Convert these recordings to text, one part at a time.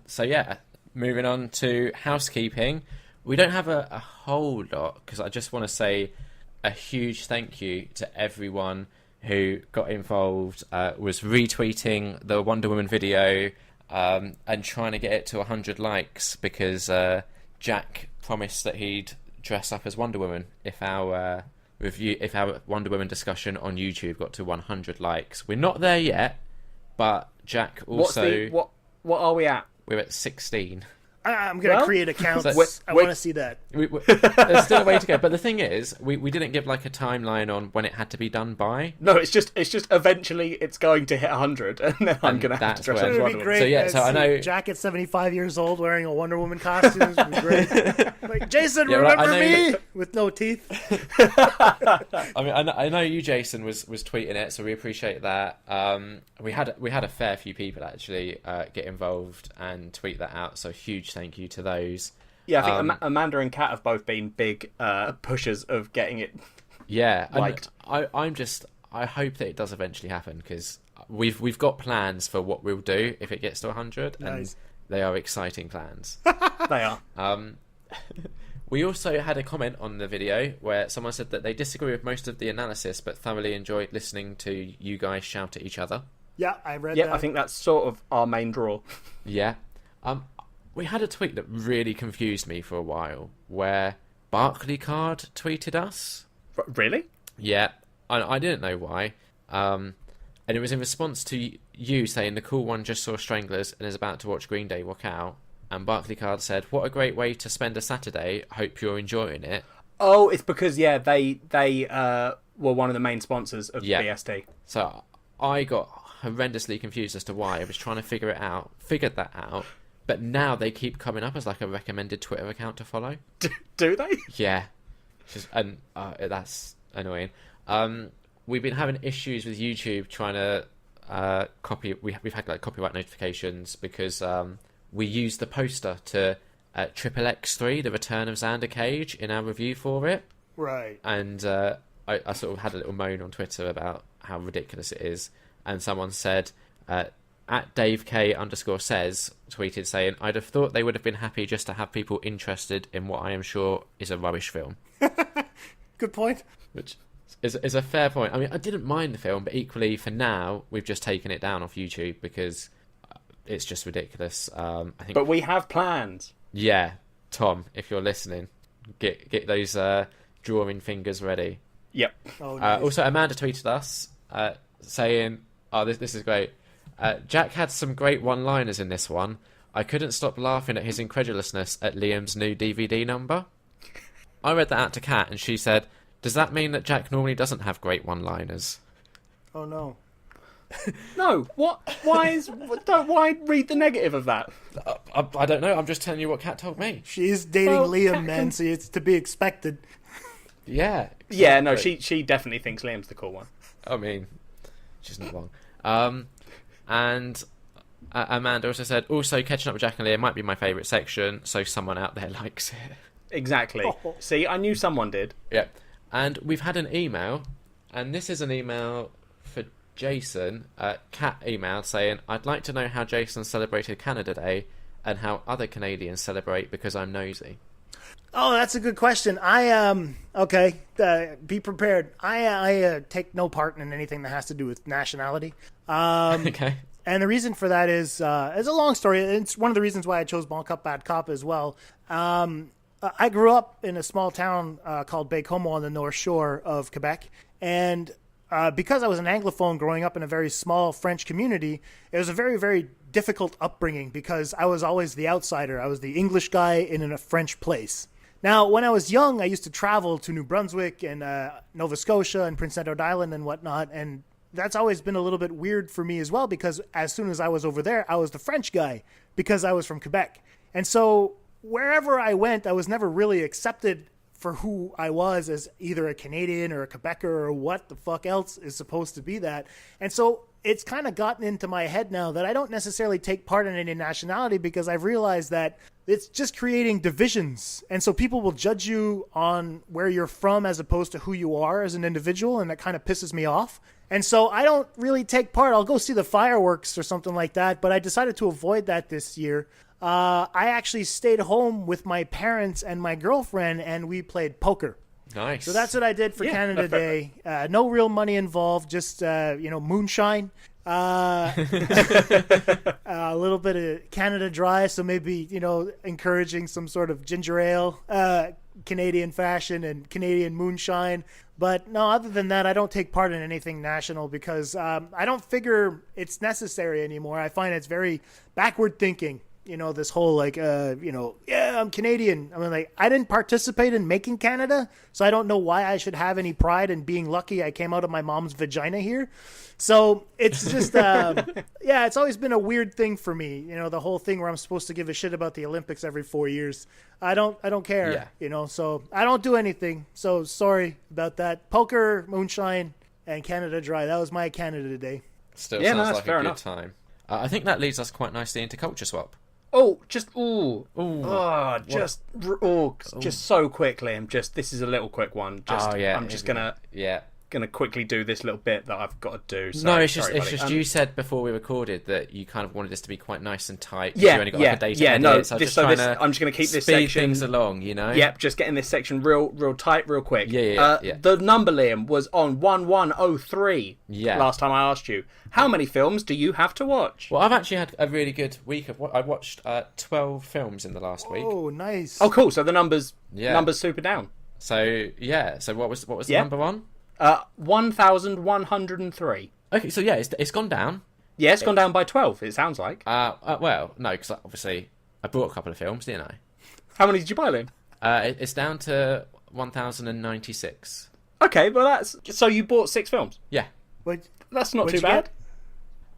So yeah, moving on to housekeeping. We don't have a whole lot because I just want to say a huge thank you to everyone who got involved, was retweeting the Wonder Woman video and trying to get it to 100 likes because Jack promised that he'd dress up as Wonder Woman if our Wonder Woman discussion on YouTube got to 100 likes. We're not there yet, but Jack also... What are we at? We're at 16. I'm going to create accounts. I want to see that. There's still a way to go. But the thing is, we didn't give like a timeline on when it had to be done by. No, it's just eventually it's going to hit 100, and then I'm going to have to dress up as Wonder Woman. So yeah, I know Jack at 75 years old wearing a Wonder Woman costume would be great. Like, Jason, remember me with no teeth? I mean, I know you, Jason, was tweeting it, so we appreciate that. We had a fair few people actually get involved and tweet that out. So huge thank you to those. Yeah, I think Amanda and Kat have both been big pushers of getting it. Yeah, liked. I hope that it does eventually happen because we've got plans for what we'll do if it gets to 100, nice. And they are exciting plans. They are. We also had a comment on the video where someone said that they disagree with most of the analysis, but thoroughly enjoyed listening to you guys shout at each other. Yeah, I read that. Yeah, I think that's sort of our main draw. Yeah. We had a tweet that really confused me for a while, where Barclaycard tweeted us. Really? Yeah, I didn't know why. And it was in response to you saying the cool one just saw Stranglers and is about to watch Green Day walk out. And Barclaycard said, "What a great way to spend a Saturday. Hope you're enjoying it." Oh, it's because they were one of the main sponsors of BST. So I got horrendously confused as to why. I was trying to figured that out. But now they keep coming up as like a recommended Twitter account to follow. Do they? Yeah. That's annoying. We've been having issues with YouTube trying to copy. We've had like copyright notifications because we used the poster to Triple X3, The Return of Xander Cage, in our review for it. Right. And I sort of had a little moan on Twitter about how ridiculous it is. And someone said... at DaveK_says tweeted saying, "I'd have thought they would have been happy just to have people interested in what I am sure is a rubbish film." Good point. Which is a fair point. I mean, I didn't mind the film, but equally for now, we've just taken it down off YouTube because it's just ridiculous. I think. But we have plans. Yeah, Tom, if you're listening, get those drawing fingers ready. Yep. Oh, nice. Also, Amanda tweeted us saying, "Oh, this is great. Jack had some great one-liners in this one. I couldn't stop laughing at his incredulousness at Liam's new DVD number." I read that out to Kat, and she said, "Does that mean that Jack normally doesn't have great one-liners?" Oh no. No. What? Why read the negative of that? I don't know. I'm just telling you what Kat told me. She's dating Liam, man, so it's to be expected. Yeah. Exactly. Yeah. No. She definitely thinks Liam's the cool one. I mean, she's not wrong. And Amanda also said, "Also, catching up with Jack and Liam might be my favourite section, so someone out there likes it." Exactly. Oh. See, I knew someone did. Yeah. And we've had an email, and this is an email for Jason. Kat emailed saying, "I'd like to know how Jason celebrated Canada Day and how other Canadians celebrate because I'm nosy." Oh, that's a good question. Okay, be prepared. I take no part in anything that has to do with nationality. Okay. And the reason for that is it's a long story. It's one of the reasons why I chose Bon Cop, Bad Cop as well. I grew up in a small town called Baie-Comeau on the North Shore of Quebec. And because I was an Anglophone growing up in a very small French community, it was a very, very difficult upbringing because I was always the outsider. I was the English guy in a French place. Now, when I was young, I used to travel to New Brunswick and Nova Scotia and Prince Edward Island and whatnot, and that's always been a little bit weird for me as well because as soon as I was over there, I was the French guy because I was from Quebec. And so wherever I went, I was never really accepted for who I was as either a Canadian or a Quebecer or what the fuck else is supposed to be that. And so it's kind of gotten into my head now that I don't necessarily take part in any nationality because I've realized that it's just creating divisions. And so people will judge you on where you're from as opposed to who you are as an individual. And that kind of pisses me off. And so I don't really take part. I'll go see the fireworks or something like that. But I decided to avoid that this year. I actually stayed home with my parents and my girlfriend, and we played poker. Nice. So that's what I did for Canada Day. No real money involved, just moonshine. A little bit of Canada Dry, so maybe encouraging some sort of ginger ale, Canadian fashion, and Canadian moonshine. But no, other than that, I don't take part in anything national because I don't figure it's necessary anymore. I find it's very backward thinking. This whole I'm Canadian. I mean, like, I didn't participate in making Canada, so I don't know why I should have any pride in being lucky I came out of my mom's vagina here. So it's just, it's always been a weird thing for me. The whole thing where I'm supposed to give a shit about the Olympics every 4 years. I don't care, so I don't do anything. So sorry about that. Poker, moonshine, and Canada Dry. That was my Canada Day. Still sounds like a good time. I think that leads us quite nicely into Culture Swap. Just so quickly. This is a little quick one. I'm just gonna quickly do this little bit that I've got to do. So, no, it's just you said before we recorded that you kind of wanted this to be quite nice and tight. Yeah, you only got like a day to edit, no. So I'm just gonna keep this speed section things along. Yep, just getting this section real tight, real quick. Yeah. The number, Liam, was on 1103. Yeah. Last time I asked you, how many films do you have to watch? Well, I've actually had a really good week. I watched 12 films in the last week. Oh, nice. Oh, cool. So the numbers super down. So So what was the number one? 1,103. Okay, so it's gone down. Yeah, it's gone down by 12. It sounds like. Well, no, because obviously I bought a couple of films, didn't I? How many did you buy, Liam? It's down to 1,096. Okay, well so you bought 6 films. Yeah. That's not too bad.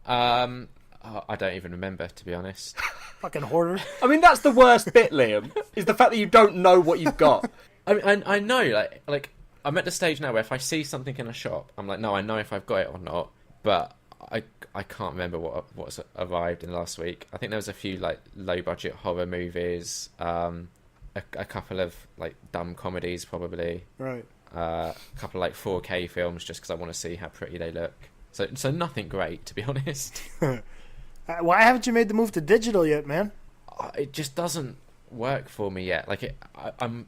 I don't even remember, to be honest. Fucking hoarder. I mean, that's the worst bit, Liam, is the fact that you don't know what you've got. I mean, I know, like I'm at the stage now where if I see something in a shop, I'm like, no, I know if I've got it or not, but I can't remember what's arrived in last week. I think there was a few like low budget horror movies, a couple of like dumb comedies probably, right? A couple of like 4K films just because I want to see how pretty they look. So nothing great, to be honest. Why haven't you made the move to digital yet, man? It just doesn't work for me yet. Like I'm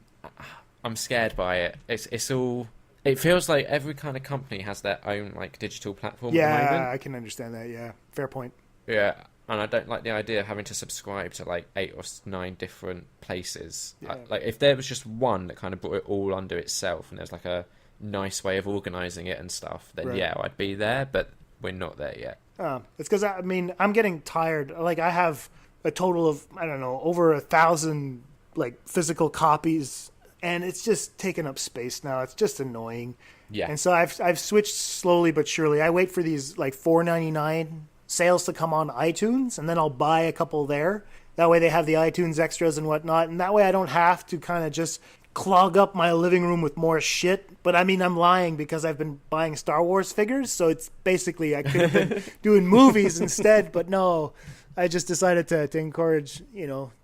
scared by it. It's all. It feels like every kind of company has their own like digital platform. Yeah, at the moment. I can understand that. Yeah, fair point. Yeah, and I don't like the idea of having to subscribe to like 8 or 9 different places. Yeah. Like if there was just one that kind of brought it all under itself, and there's like a nice way of organising it and stuff, then right. yeah, I'd be there. But we're not there yet. It's because I'm getting tired. Like I have a total of over 1,000 like physical copies. And it's just taking up space now. It's just annoying. Yeah. And so I've switched slowly but surely. I wait for these like $4.99 sales to come on iTunes, and then I'll buy a couple there. That way they have the iTunes extras and whatnot, and that way I don't have to kind of just clog up my living room with more shit. But I mean, I'm lying because I've been buying Star Wars figures, so it's basically I could have been doing movies instead. But no, I just decided to encourage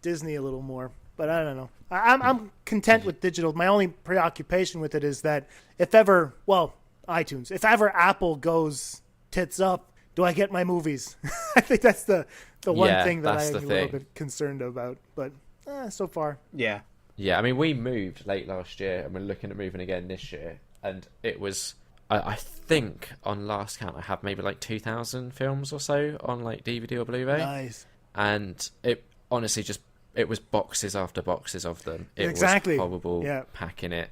Disney a little more. But I don't know. I'm content with digital. My only preoccupation with it is that if ever Apple goes tits up, do I get my movies? I think that's the one thing that I'm a little bit concerned about. But so far. Yeah. Yeah, I mean, we moved late last year, and we're looking at moving again this year. And it was, I think, on last count, I have maybe like 2,000 films or so on like DVD or Blu-ray. Nice. And it honestly it was boxes after boxes of them. It exactly. was horrible packing it.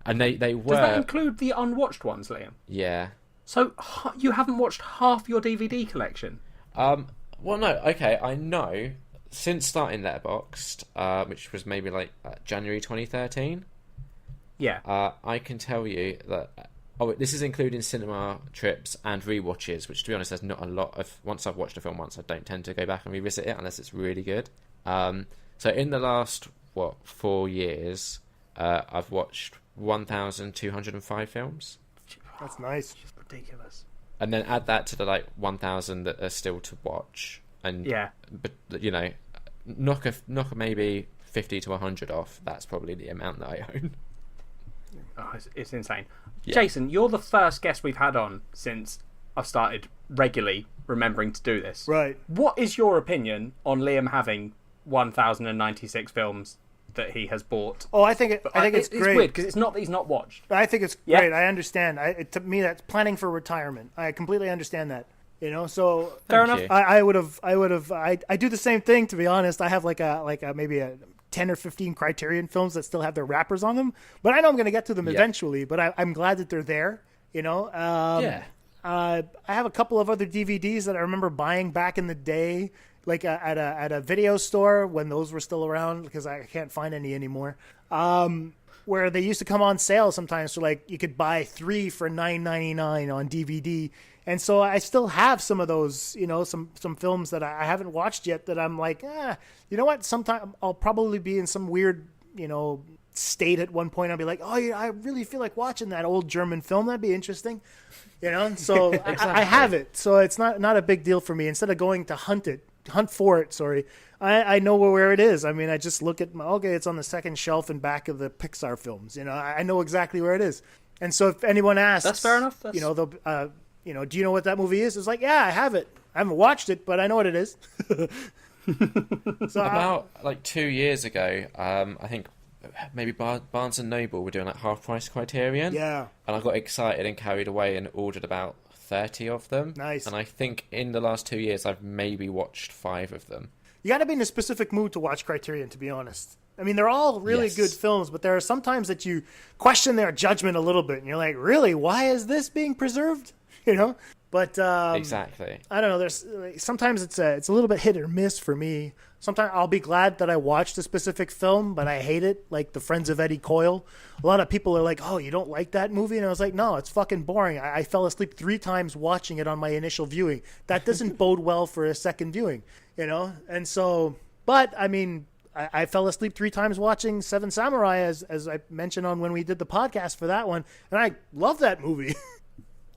And they were... Does that include the unwatched ones, Liam? Yeah. So you haven't watched half your DVD collection? Well, no. Okay, I know. Since starting Letterboxd, which was maybe like January 2013... Yeah. I can tell you that... this is including cinema trips and rewatches, which, to be honest, there's not a lot of... Once I've watched a film once, I don't tend to go back and revisit it unless it's really good. So in the last 4 years, I've watched 1,205 films. That's nice. It's ridiculous. And then add that to the 1,000 that are still to watch, and but knock maybe 50 to 100 off. That's probably the amount that I own. Oh, it's insane. Yeah. Jason, you're the first guest we've had on since I've started regularly remembering to do this. Right. What is your opinion on Liam having 1,096 films that he has bought? Oh, I think it's great. It's weird because it's not that he's not watched. I think it's great. I understand. To me, that's planning for retirement. I completely understand that. So fair enough. I do the same thing, to be honest. I have maybe a 10 or 15 Criterion films that still have their wrappers on them, but I know I'm going to get to them eventually. But I'm glad that they're there. I have a couple of other DVDs that I remember buying back in the day, at a video store when those were still around, because I can't find any anymore. Where they used to come on sale sometimes, so you could buy 3 for $9.99 on DVD. And so I still have some of those, some films that I haven't watched yet that I'm like, you know what? Sometime I'll probably be in some weird, state at one point. I'll be like, oh, yeah, I really feel like watching that old German film. That'd be interesting. So exactly. I have it. So it's not a big deal for me. Instead of going to hunt for it, I know where it is. I mean, I just look at it's on the second shelf in back of the Pixar films. I know exactly where it is. And so if anyone asks, that's fair enough. They'll, do you know what that movie is? It's I have it. I haven't watched it, but I know what it is. So about 2 years ago, I think maybe Barnes and Noble were doing half price Criterion. Yeah. And I got excited and carried away and ordered about 30 of them. Nice. And I think in the last 2 years, I've maybe watched 5 of them. You got to be in a specific mood to watch Criterion, to be honest. I mean, they're all really good films, but there are some times that you question their judgment a little bit, and you're like, really? Why is this being preserved? But exactly. I don't know. There's sometimes it's a little bit hit or miss for me. Sometimes I'll be glad that I watched a specific film, but I hate it, like The Friends of Eddie Coyle. A lot of people are like, oh, you don't like that movie? And I was like, no, it's fucking boring. I fell asleep 3 times watching it on my initial viewing. That doesn't bode well for a second viewing, And so, but I mean, I fell asleep 3 times watching Seven Samurai, as I mentioned on when we did the podcast for that one, and I love that movie.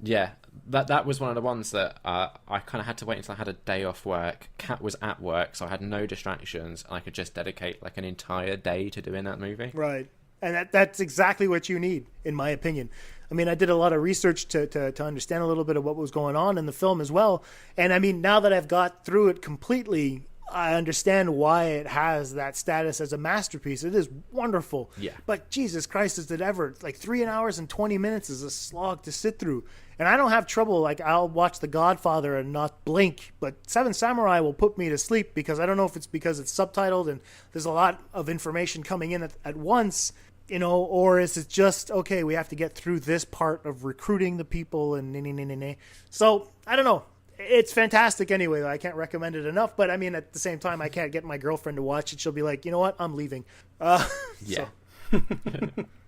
Yeah, that was one of the ones that I kind of had to wait until I had a day off work. Kat was at work, so I had no distractions, and I could just dedicate an entire day to doing that movie. Right, and that's exactly what you need, in my opinion. I mean, I did a lot of research to understand a little bit of what was going on in the film as well, and I mean, now that I've got through it completely, I understand why it has that status as a masterpiece. It is wonderful. Yeah. But Jesus Christ, is it ever 3 hours and 20 minutes is a slog to sit through. And I don't have trouble. I'll watch The Godfather and not blink, but Seven Samurai will put me to sleep because I don't know if it's because it's subtitled and there's a lot of information coming in at once, or is it just, okay, we have to get through this part of recruiting the people and So, I don't know. It's fantastic anyway. I can't recommend it enough, but I mean, at the same time, I can't get my girlfriend to watch it. She'll be like, you know what? I'm leaving. Yeah.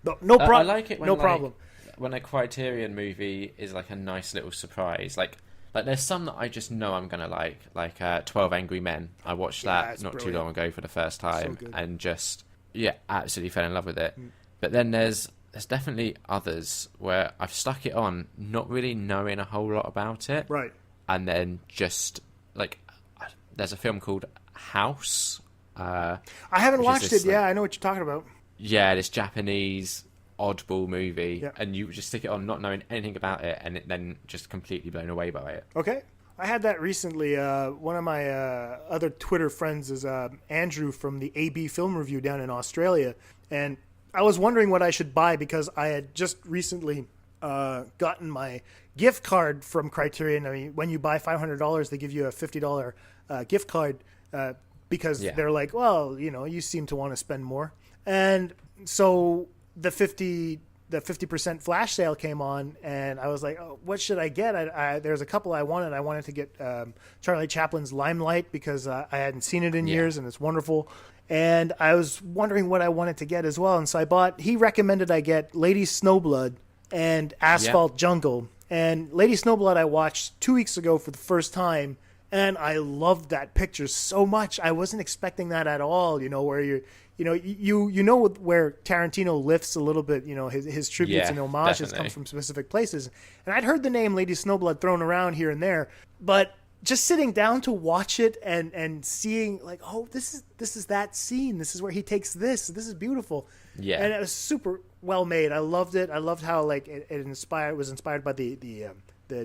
No problem. I like it when, no problem. When a Criterion movie is a nice little surprise. Like there's some that I just know I'm going to like 12 Angry Men. I watched that not too long ago for the first time and just, absolutely fell in love with it. But then there's definitely others where I've stuck it on not really knowing a whole lot about it. Right. And then just there's a film called House. I haven't watched it. I know what you're talking about. Yeah, this Japanese oddball movie, and you just stick it on not knowing anything about it, and then just completely blown away by it. Okay. I had that recently. One of my other Twitter friends is Andrew from the AB Film Review down in Australia, and I was wondering what I should buy because I had just recently gotten my gift card from Criterion. I mean, when you buy $500, they give you a $50 gift card because they're like, well, you seem to want to spend more. And so the 50% flash sale came on, and I was like, oh, what should I get? There's a couple I wanted. I wanted to get Charlie Chaplin's Limelight because I hadn't seen it in years, and it's wonderful. And I was wondering what I wanted to get as well. And so he recommended I get Lady Snowblood and Asphalt Jungle. And Lady Snowblood I watched 2 weeks ago for the first time, And I loved that picture so much. I wasn't expecting that at all, where where Tarantino lifts a little bit, his tributes and homages come from specific places. And I'd heard the name Lady Snowblood thrown around here and there, but just sitting down to watch it and seeing like, oh, this is that scene. This is where he takes this. This is beautiful. Yeah. And it was super well made. I loved it. I loved how like it was inspired by the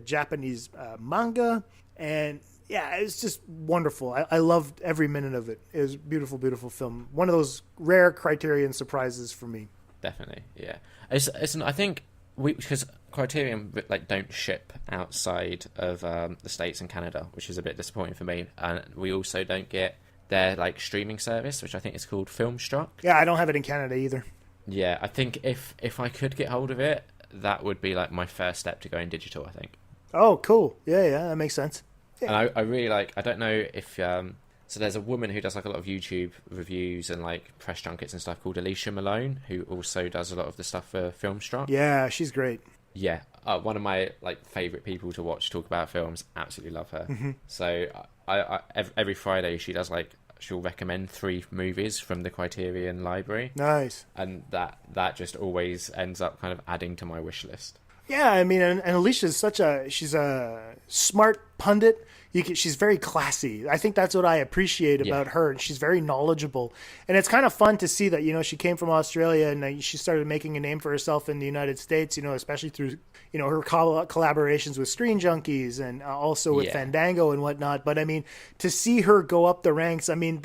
Japanese manga, and yeah, it's just wonderful. I loved every minute of it. It was a beautiful, beautiful film. One of those rare Criterion surprises for me. Definitely, yeah. I think because Criterion like don't ship outside of the States and Canada, which is a bit disappointing for me. And we also don't get their like streaming service, which I think is called Filmstruck. Yeah, I don't have it in Canada either. Yeah, I think if I could get hold of it, that would be like my first step to going digital, I think. Oh, cool. Yeah, that makes sense. Yeah. And I really like, I don't know if, so there's a woman who does like a lot of YouTube reviews and like press junkets and stuff called Alicia Malone, who also does a lot of the stuff for Filmstruck. Yeah, she's great. Yeah, one of my like favourite people to watch talk about films. Absolutely love her. Mm-hmm. So I every Friday she'll recommend 3 movies from the Criterion library. Nice. And that just always ends up kind of adding to my wish list. Yeah, I mean, and Alicia's she's a smart pundit. She's very classy. I think that's what I appreciate about her. And she's very knowledgeable. And it's kind of fun to see that, she came from Australia and she started making a name for herself in the United States, especially through, her collaborations with Screen Junkies and also with Fandango and whatnot. But I mean, to see her go up the ranks, I mean,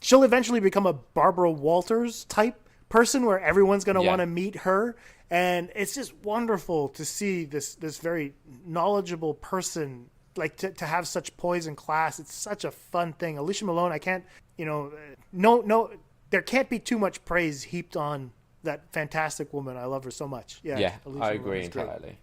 she'll eventually become a Barbara Walters type person where everyone's going to want to meet her. And it's just wonderful to see this very knowledgeable person, like to have such poise and class. It's such a fun thing. Alicia Malone, I can't, there can't be too much praise heaped on that fantastic woman. I love her so much. Yeah, I agree entirely.